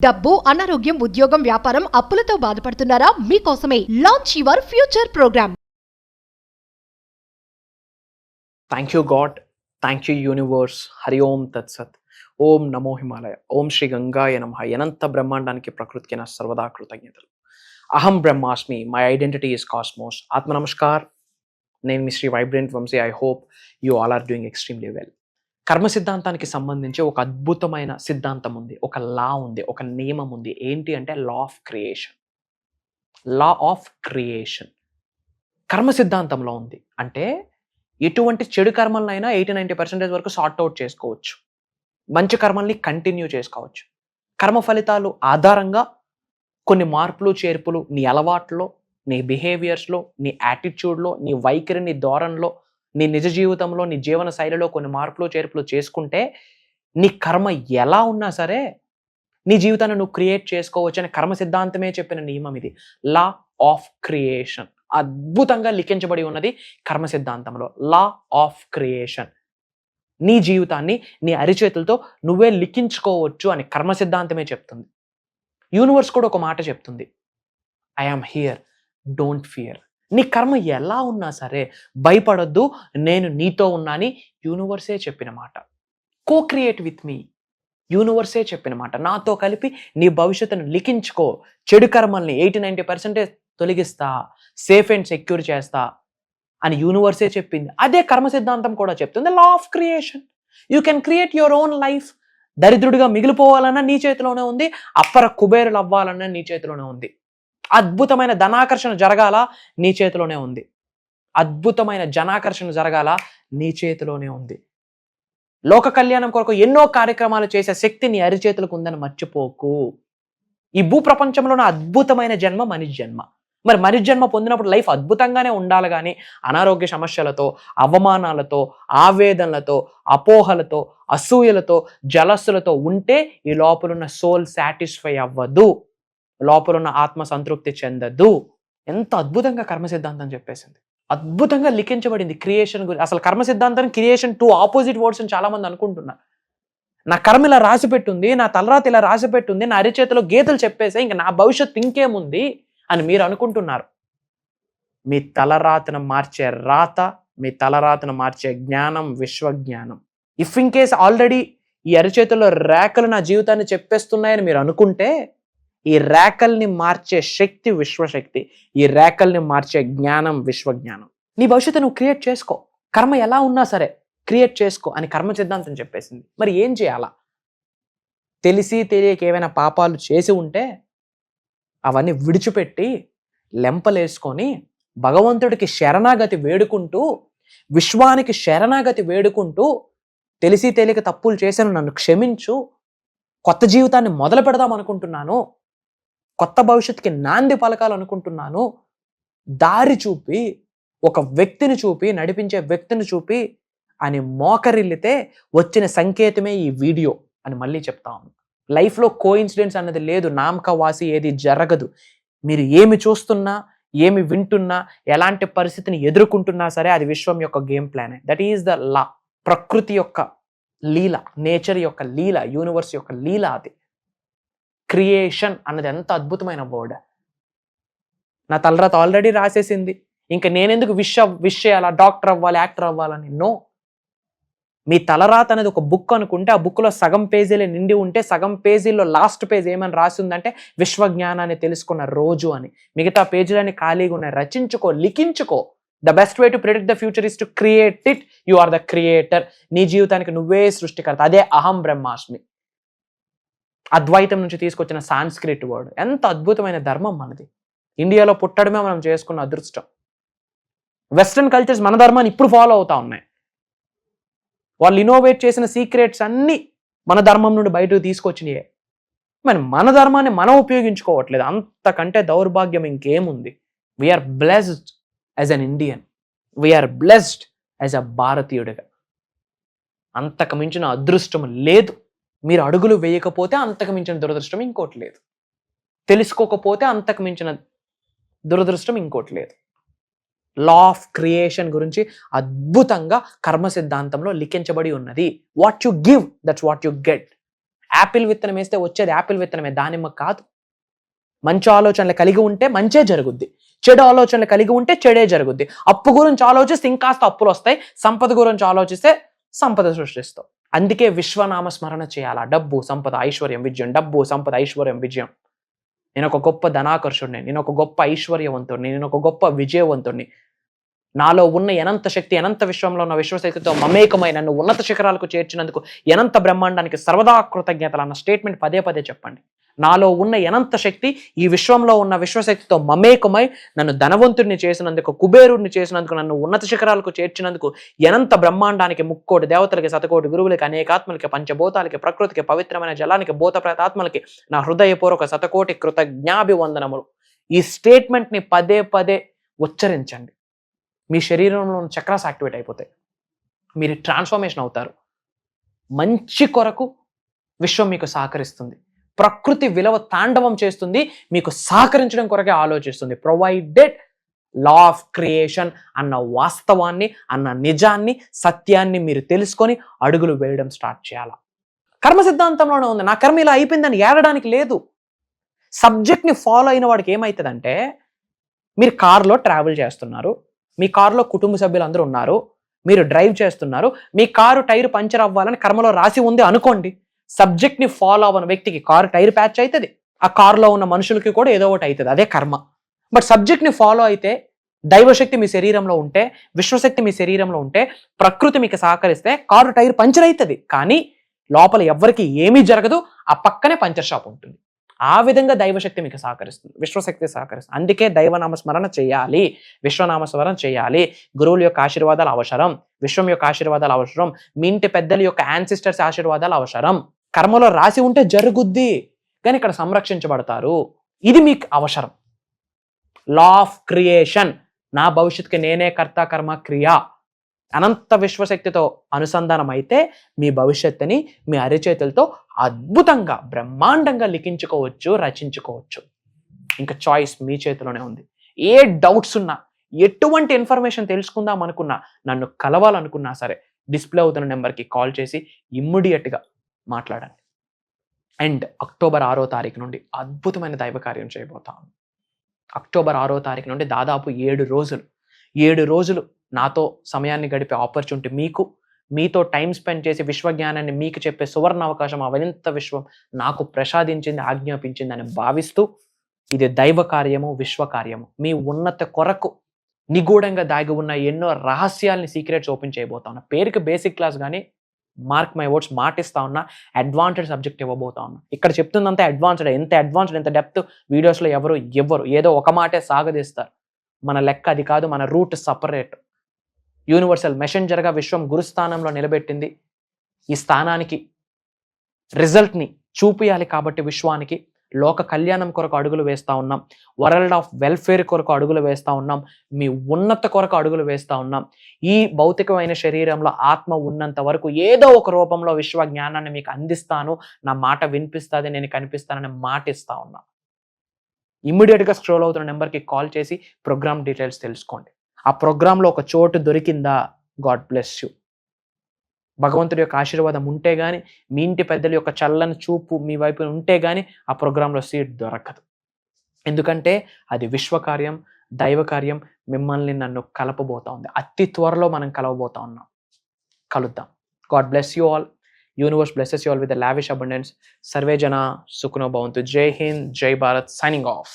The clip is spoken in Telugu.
డబ్బు, అనారోగ్యం, ఉద్యోగం, వ్యాపారం, అప్పులతో బాధపడుతున్నారా? మీకోసమే launch your future program. Thank you god, thank you universe. Hari Om తత్సత్. ఓం నమో హిమాలయ. ఓం శ్రీ గంగాయ నమః. అనంత బ్రహ్మాండానికి ప్రకృతికి నా సర్వదా కృతజ్ఞతలు. అహం బ్రహ్మాస్మి, మై ఐడెంటిటీ ఇస్ కాస్మోస్. ఆత్మ నమస్కార్. నేను మీ Shri Vibrant Vamshi. I hope you all are doing extremely well. కర్మ సిద్ధాంతానికి సంబంధించి ఒక అద్భుతమైన సిద్ధాంతం ఉంది, ఒక లా ఉంది, ఒక నియమం ఉంది. ఏంటి అంటే లా of creation. Law of creation కర్మ సిద్ధాంతంలో ఉంది. అంటే ఎటువంటి చెడు కర్మలనైనా 80-90% వరకు సార్ట్ అవుట్ చేసుకోవచ్చు, మంచి కర్మల్ని కంటిన్యూ చేసుకోవచ్చు. కర్మ ఫలితాలు ఆధారంగా కొన్ని మార్పులు చేర్పులు నీ అలవాట్లో, నీ బిహేవియర్స్లో, నీ యాటిట్యూడ్లో, నీ వైఖరి, నీ ధోరణిలో, నీ నిజ జీవితంలో, నీ జీవన శైలిలో కొన్ని మార్పులు చేర్పులు చేసుకుంటే నీ కర్మ ఎలా ఉన్నా సరే నీ జీవితాన్ని నువ్వు క్రియేట్ చేసుకోవచ్చు అనే కర్మ సిద్ధాంతమే చెప్పిన నియమం ఇది. లా ఆఫ్ క్రియేషన్ అద్భుతంగా లిఖించబడి ఉన్నది కర్మ సిద్ధాంతంలో. లా ఆఫ్ క్రియేషన్. నీ జీవితాన్ని నీ అరిచేతులతో నువ్వే లిఖించుకోవచ్చు అని కర్మ సిద్ధాంతమే చెప్తుంది. యూనివర్స్ కూడా ఒక మాట చెప్తుంది, I am here, don't fear. నీ కర్మ ఎలా ఉన్నా సరే భయపడొద్దు, నేను నీతో ఉన్నా అని యూనివర్సే చెప్పిన మాట. కో క్రియేట్ విత్ మీ, యూనివర్సే చెప్పిన మాట. నాతో కలిపి నీ భవిష్యత్తును లిఖించుకో. చెడు కర్మల్ని 80-90% తొలగిస్తా, సేఫ్ అండ్ సెక్యూర్ చేస్తా అని యూనివర్సే చెప్పింది. అదే కర్మ సిద్ధాంతం కూడా చెప్తుంది. Law of creation. You can create your own life. దరిద్రుడిగా మిగిలిపోవాలన్నా నీ చేతిలోనే ఉంది, అప్పర కుబేరులు అవ్వాలన్నా నీ చేతిలోనే ఉంది. అద్భుతమైన ధనాకర్షణ జరగాల నీ చేతిలోనే ఉంది. అద్భుతమైన జనాకర్షణ జరగాల నీ చేతిలోనే ఉంది. లోక కళ్యాణం కొరకు ఎన్నో కార్యక్రమాలు చేసే శక్తి నీ అరిచేతులకు ఉందని మర్చిపోకు. ఈ భూప్రపంచంలోనే అద్భుతమైన జన్మ మనిషి జన్మ. మరి మనిషి జన్మ పొందినప్పుడు లైఫ్ అద్భుతంగానే ఉండాలి, కానీ అనారోగ్య సమస్యలతో, అవమానాలతో, ఆవేదనలతో, అపోహలతో, అసూయలతో, జలస్సులతో ఉంటే ఈ లోపలున్న సోల్ సాటిస్ఫై అవ్వదు, లోపలున్న ఆత్మ సంతృప్తి చెందదు. ఎంత అద్భుతంగా కర్మ సిద్ధాంతం చెప్పేసింది, అద్భుతంగా లిఖించబడింది క్రియేషన్ గురించి. అసలు కర్మ సిద్ధాంతం క్రియేషన్ 2 ఆపోజిట్ వర్డ్స్ అని చాలా మంది అనుకుంటున్నారు. నా కర్మ ఇలా రాసి పెట్టుంది, నా తలరాత ఇలా రాసి పెట్టుంది, నా అరిచేతిలో గీతలు చెప్పేసే, ఇంకా నా భవిష్యత్తు ఇంకేముంది అని మీరు అనుకుంటున్నారు. మీ తలరాతను మార్చే రాత, మీ తలరాతను మార్చే జ్ఞానం విశ్వజ్ఞానం. ఇఫ్ ఇన్ కేస్ ఆల్రెడీ ఈ అరిచేతుల్లో రేఖలు నా జీవితాన్ని చెప్పేస్తున్నాయని మీరు అనుకుంటే, ఈ రేఖల్ని మార్చే శక్తి విశ్వశక్తి, ఈ రేఖల్ని మార్చే జ్ఞానం విశ్వజ్ఞానం. నీ భవిష్యత్తు నువ్వు క్రియేట్ చేసుకో. కర్మ ఎలా ఉన్నా సరే క్రియేట్ చేసుకో అని కర్మ సిద్ధాంతం చెప్పేసింది. మరి ఏం చేయాలా? తెలిసి తెలియక ఏమైనా పాపాలు చేసి ఉంటే అవన్నీ విడిచిపెట్టి లెంపలేసుకొని భగవంతుడికి శరణాగతి వేడుకుంటూ, విశ్వానికి శరణాగతి వేడుకుంటూ, తెలిసి తెలియక తప్పులు చేశాను, నన్ను క్షమించు, కొత్త జీవితాన్ని మొదలు పెడదాం అనుకుంటున్నాను, కొత్త భవిష్యత్తుకి నాంది పలకాలనుకుంటున్నాను, దారి చూపి, ఒక వ్యక్తిని చూపి, నడిపించే వ్యక్తిని చూపి అని మోకరిల్లితే వచ్చిన సంకేతమే ఈ వీడియో అని మళ్ళీ చెప్తాను. లైఫ్లో కోఇన్సిడెన్స్ అన్నది లేదు, నామకవాసి ఏది జరగదు. మీరు ఏమి చూస్తున్నా, ఏమి వింటున్నా, ఎలాంటి పరిస్థితిని ఎదుర్కొంటున్నా సరే అది విశ్వం యొక్క గేమ్ ప్లానే. That is the law. ప్రకృతి యొక్క లీల, నేచర్ యొక్క లీల, యూనివర్స్ యొక్క లీల అది. క్రియేషన్ అన్నది ఎంత అద్భుతమైన వర్డ్. నా తలరాత ఆల్రెడీ రాసేసింది, ఇంకా నేనెందుకు విష్ చేయాలా, డాక్టర్ అవ్వాలి, యాక్టర్ అవ్వాలని? నో. మీ తలరాత అనేది ఒక బుక్ అనుకుంటే, ఆ బుక్లో సగం పేజీలే నిండి ఉంటే, సగం పేజీల్లో లాస్ట్ పేజ్ ఏమని రాసి ఉందంటే విశ్వజ్ఞానాన్ని తెలుసుకున్న రోజు అని. మిగతా పేజీలన్నీ ఖాళీగా ఉన్నాయి. రచించుకో, లిఖించుకో. The best way to predict the future is to create it. You are the creator. నీ జీవితానికి నువ్వే సృష్టికర్త. అదే అహం బ్రహ్మాస్మి. అద్వైతం నుంచి తీసుకొచ్చిన సాంస్క్రిట్ వర్డ్. ఎంత అద్భుతమైన ధర్మం మనది. ఇండియాలో పుట్టడమే మనం చేసుకున్న అదృష్టం. వెస్ట్రన్ కల్చర్స్ మన ధర్మాన్ని ఇప్పుడు ఫాలో అవుతా ఉన్నాయి. వాళ్ళు ఇన్నోవేట్ చేసిన సీక్రెట్స్ అన్నీ మన ధర్మం నుండి బయటకు తీసుకొచ్చినాయే. మరి మన ధర్మాన్ని మనం ఉపయోగించుకోవట్లేదు. అంతకంటే దౌర్భాగ్యం ఇంకేముంది? We are blessed as an Indian, we are blessed as a భారతీయుడిగా. అంతకు మించిన అదృష్టం లేదు. మీరు అడుగులు వేయకపోతే అంతకు మించిన దురదృష్టం ఇంకోటి లేదు. తెలుసుకోకపోతే అంతకు మించిన దురదృష్టం ఇంకోటి లేదు. లా ఆఫ్ క్రియేషన్ గురించి అద్భుతంగా కర్మ సిద్ధాంతంలో లిఖించబడి ఉన్నది. What you give, that's what you get. Apple విత్తనం వేస్తే వచ్చేది యాపిల్ విత్తనమే, దానిమ్మ కాదు. మంచి ఆలోచనలు కలిగి ఉంటే మంచే జరుగుద్ది, చెడు ఆలోచనలు కలిగి ఉంటే చెడే జరుగుద్ది. అప్పు గురించి ఆలోచిస్తే ఇంకాస్త అప్పులు వస్తాయి, సంపద గురించి ఆలోచిస్తే సంపద సృష్టిస్తాం. అందుకే విశ్వనామ స్మరణ చేయాలా. డబ్బు సంపద ఐశ్వర్యం విజయం, డబ్బు సంపద ఐశ్వర్యం విజయం. నేను ఒక గొప్ప ధనాకర్షుడిని, నేను ఒక గొప్ప ఐశ్వర్యవంతుడిని, నేను ఒక గొప్ప విజయవంతుడిని. నాలో ఉన్న అనంత శక్తి, అనంత విశ్వంలో ఉన్న విశ్వశక్తితో మమేకమై నన్ను ఉన్నత శిఖరాలకు చేర్చినందుకు అనంత బ్రహ్మాండానికి సర్వదా కృతజ్ఞతలు అన్న స్టేట్మెంట్ పదే పదే చెప్పండి. నాలో ఉన్న అనంత శక్తి ఈ విశ్వంలో ఉన్న విశ్వశక్తితో మమేకమై నన్ను ధనవంతుడిని చేసినందుకు, కుబేరుడిని చేసినందుకు, నన్ను ఉన్నత శిఖరాలకు చేర్చినందుకు అనంత బ్రహ్మాండానికి, ముక్కోటి దేవతలకి, శతకోటి గురువులకి, అనేకాత్మలకి, పంచభూతాలకి, ప్రకృతికి, పవిత్రమైన జలానికి, భూత ప్రేతాత్మలకి నా హృదయపూర్వక శతకోటి కృతజ్ఞాభివందనములు. ఈ స్టేట్మెంట్ ని పదే పదే ఉచ్చరించండి. మీ శరీరంలో ఉన్న చక్రాస్ యాక్టివేట్ అయిపోతాయి, మీరు ట్రాన్స్ఫర్మేషన్ అవుతారు. మంచి కొరకు విశ్వం మీకు సహకరిస్తుంది, ప్రకృతి విలువ తాండవం చేస్తుంది, మీకు సహకరించడం కొరకే ఆలోచిస్తుంది. ప్రొవైడెడ్ లా ఆఫ్ క్రియేషన్ అన్న వాస్తవాన్ని, అన్న నిజాన్ని, సత్యాన్ని మీరు తెలుసుకొని అడుగులు వేయడం స్టార్ట్ చేయాలి. కర్మ సిద్ధాంతంలోనే ఉంది. నా కర్మ ఇలా అయిపోయిందని ఏడడానికి లేదు. సబ్జెక్ట్ని ఫాలో అయిన వాడికి ఏమవుతుందంటే, మీరు కార్లో ట్రావెల్ చేస్తున్నారు, మీ కారులో కుటుంబ సభ్యులు అందరూ ఉన్నారు, మీరు డ్రైవ్ చేస్తున్నారు, మీ కారు టైర్ పంచర్ అవ్వాలని కర్మలో రాసి ఉంది అనుకోండి. సబ్జెక్ట్ ని ఫాలో అవ్వని వ్యక్తికి కారు టైర్ ప్యాచ్ అవుతుంది, ఆ కారులో ఉన్న మనుషులకి కూడా ఏదో ఒకటి అవుతుంది, అదే కర్మ. బట్ సబ్జెక్ట్ ని ఫాలో అయితే, దైవశక్తి మీ శరీరంలో ఉంటే, విశ్వశక్తి మీ శరీరంలో ఉంటే, ప్రకృతి మీకు సహకరిస్తే కారు టైర్ పంచర్ అవుతుంది, కానీ లోపల ఎవ్వరికి ఏమీ జరగదు, ఆ పక్కనే పంచర్ షాప్ ఉంటుంది. ఆ విధంగా దైవశక్తి మీకు సహకరిస్తుంది, విశ్వశక్తి సహకరిస్తుంది. అందుకే దైవనామ స్మరణ చేయాలి, విశ్వనామ స్మరణ చేయాలి. గురువుల యొక్క ఆశీర్వాదాలు అవసరం, విశ్వం యొక్క ఆశీర్వాదాలు అవసరం, మీ ఇంటి పెద్దల యొక్క యాన్సిస్టర్స్ ఆశీర్వాదాలు అవసరం. కర్మలో రాసి ఉంటే జరుగుద్ది, కానీ ఇక్కడ సంరక్షించబడతారు. ఇది మీకు అవసరం. లా ఆఫ్ క్రియేషన్, నా భవిష్యత్తుకి నేనే కర్త కర్మ క్రియ. అనంత విశ్వశక్తితో అనుసంధానం అయితే మీ భవిష్యత్తుని మీ అరిచేతులతో అద్భుతంగా, బ్రహ్మాండంగా లిఖించుకోవచ్చు, రచించుకోవచ్చు. ఇంకా చాయిస్ మీ చేతిలోనే ఉంది. ఏ డౌట్స్ ఉన్నా, ఎటువంటి ఇన్ఫర్మేషన్ తెలుసుకుందాం అనుకున్నా, నన్ను కలవాలనుకున్నా సరే, డిస్ప్లే అవుతున్న నెంబర్కి కాల్ చేసి ఇమ్మీడియట్గా మాట్లాడండి. అండ్ అక్టోబర్ 6వ తారీఖు నుండి అద్భుతమైన దైవ కార్యం చేయబోతాను. అక్టోబర్ 6వ తారీఖు నుండి దాదాపు 7 రోజులు నాతో సమయాన్ని గడిపే ఆపర్చునిటీ మీకు, మీతో టైం స్పెండ్ చేసి విశ్వజ్ఞానాన్ని మీకు చెప్పే సువర్ణ అవకాశం అవింత విశ్వం నాకు ప్రసాదించింది, ఆజ్ఞాపించింది అని భావిస్తూ, ఇది దైవ కార్యము, విశ్వ కార్యము. మీ ఉన్నత కొరకు నిగూఢంగా దాగి ఉన్న ఎన్నో రహస్యాల్ని, సీక్రెట్స్ ఓపెన్ చేయబోతా ఉన్నా. పేరుకి బేసిక్ క్లాస్ కానీ, మార్క్ మై వర్డ్స్, మాటిస్తా ఉన్నా, అడ్వాన్స్డ్ సబ్జెక్ట్ ఇవ్వబోతా ఉన్నా. ఇక్కడ చెప్తుందంతా అడ్వాన్స్డ్. ఎంత డెప్త్ వీడియోస్లో ఎవరు ఏదో ఒక మాటే సాగదీస్తారు. మన లెక్క అది కాదు, మన రూట్ సపరేట్. యూనివర్సల్ మెసెంజర్గా విశ్వం గురుస్థానంలో నిలబెట్టింది. ఈ స్థానానికి రిజల్ట్ని చూపియాలి కాబట్టి విశ్వానికి లోక కళ్యాణం కొరకు అడుగులు వేస్తూ ఉన్నాం, వరల్డ్ ఆఫ్ వెల్ఫేర్ కొరకు అడుగులు వేస్తూ ఉన్నాం, మీ ఉన్నత కొరకు అడుగులు వేస్తూ ఉన్నాం. ఈ భౌతికమైన శరీరంలో ఆత్మ ఉన్నంత వరకు ఏదో ఒక రూపంలో విశ్వ జ్ఞానాన్ని మీకు అందిస్తాను, నా మాట వినిపిస్తుంది, నేను కనిపిస్తానని మాట ఇస్తా ఉన్నా. ఇమ్మీడియట్గా స్క్రోల్ అవుతున్న నెంబర్కి కాల్ చేసి ప్రోగ్రామ్ డీటెయిల్స్ తెలుసుకోండి. ఆ ప్రోగ్రాంలో ఒక చోటు దొరికిందా, గాడ్ బ్లెస్ యూ. భగవంతుడి యొక్క ఆశీర్వాదం ఉంటే గానీ, మీ ఇంటి పెద్దల యొక్క చల్లని చూపు మీ వైపు ఉంటే గానీ ఆ ప్రోగ్రాంలో సీట్ దొరకదు. ఎందుకంటే అది విశ్వకార్యం, దైవ కార్యం. మిమ్మల్ని నన్ను కలపబోతా ఉంది. అతి త్వరలో మనం కలవబోతా ఉన్నాం. కలుద్దాం. God bless you all. Universe blesses you all with the lavish abundance. Survey జన సుఖనో భవంతు. జై హింద్, జై భారత్. Signing off.